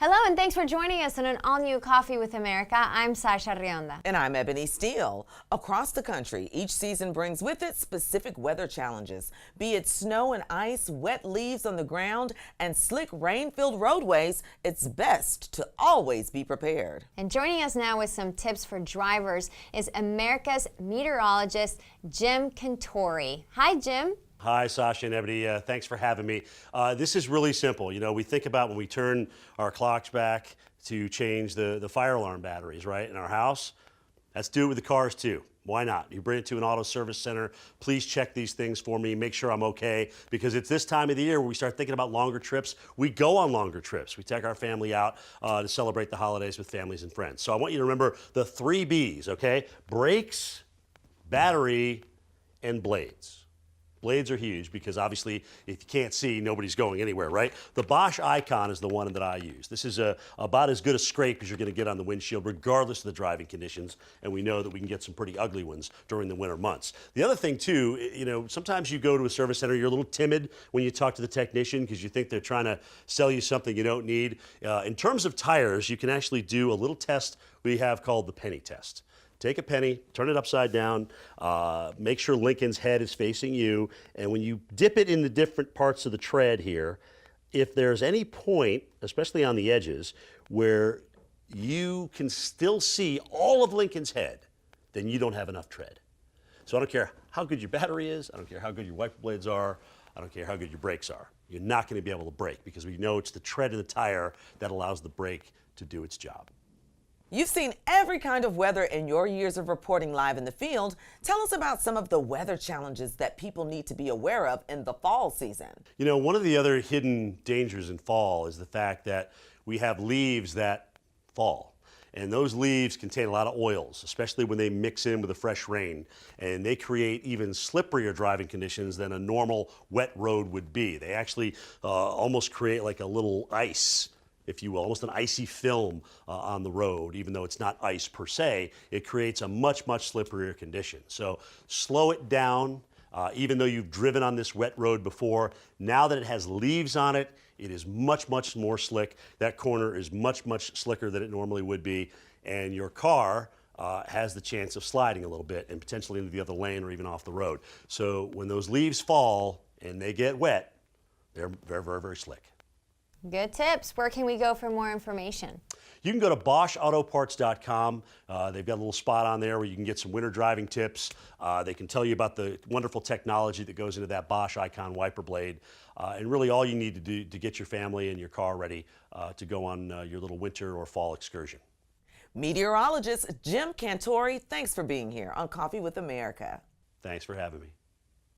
Hello and thanks for joining us on an all-new Coffee with America. I'm Sasha Rionda. And I'm Ebony Steele. Across the country, each season brings with it specific weather challenges. Be it snow and ice, wet leaves on the ground, and slick rain-filled roadways, it's best to always be prepared. And joining us now with some tips for drivers is America's meteorologist, Jim Cantore. Hi, Jim. Hi, Sasha and Ebony. Thanks for having me. This is really simple. You know, we think about when we turn our clocks back to change the fire alarm batteries, right, in our house. Let's do it with the cars, too. Why not? You bring it to an auto service center. Please check these things for me. Make sure I'm okay, because it's this time of the year where we start thinking about longer trips. We go on longer trips. We take our family out to celebrate the holidays with families and friends. So I want you to remember the 3 Bs, okay? Brakes, battery, and blades. Blades are huge because obviously if you can't see, nobody's going anywhere, right? The Bosch Icon is the one that I use. This is about as good a scrape as you're going to get on the windshield regardless of the driving conditions, and we know that we can get some pretty ugly ones during the winter months. The other thing too, you know, sometimes you go to a service center, you're a little timid when you talk to the technician because you think they're trying to sell you something you don't need. In terms of tires, you can actually do a little test we have called the penny test. Take a penny, turn it upside down, make sure Lincoln's head is facing you, and when you dip it in the different parts of the tread here, if there's any point, especially on the edges, where you can still see all of Lincoln's head, then you don't have enough tread. So I don't care how good your battery is, I don't care how good your wiper blades are, I don't care how good your brakes are. You're not going to be able to brake because we know it's the tread of the tire that allows the brake to do its job. You've seen every kind of weather in your years of reporting live in the field. Tell us about some of the weather challenges that people need to be aware of in the fall season. You know, one of the other hidden dangers in fall is the fact that we have leaves that fall. And those leaves contain a lot of oils, especially when they mix in with the fresh rain. And they create even slipperier driving conditions than a normal wet road would be. They actually almost create like a little ice, if you will, almost an icy film on the road. Even though it's not ice per se, it creates a much, much slipperier condition. So slow it down. Even though you've driven on this wet road before, now that it has leaves on it, it is much, much more slick. That corner is much, much slicker than it normally would be, and your car has the chance of sliding a little bit and potentially into the other lane or even off the road. So when those leaves fall and they get wet, they're very, very, very slick. Good tips. Where can we go for more information? You can go to BoschAutoParts.com. They've got a little spot on there where you can get some winter driving tips. They can tell you about the wonderful technology that goes into that Bosch Icon wiper blade. And really all you need to do to get your family and your car ready to go on your little winter or fall excursion. Meteorologist Jim Cantore, thanks for being here on Coffee with America. Thanks for having me.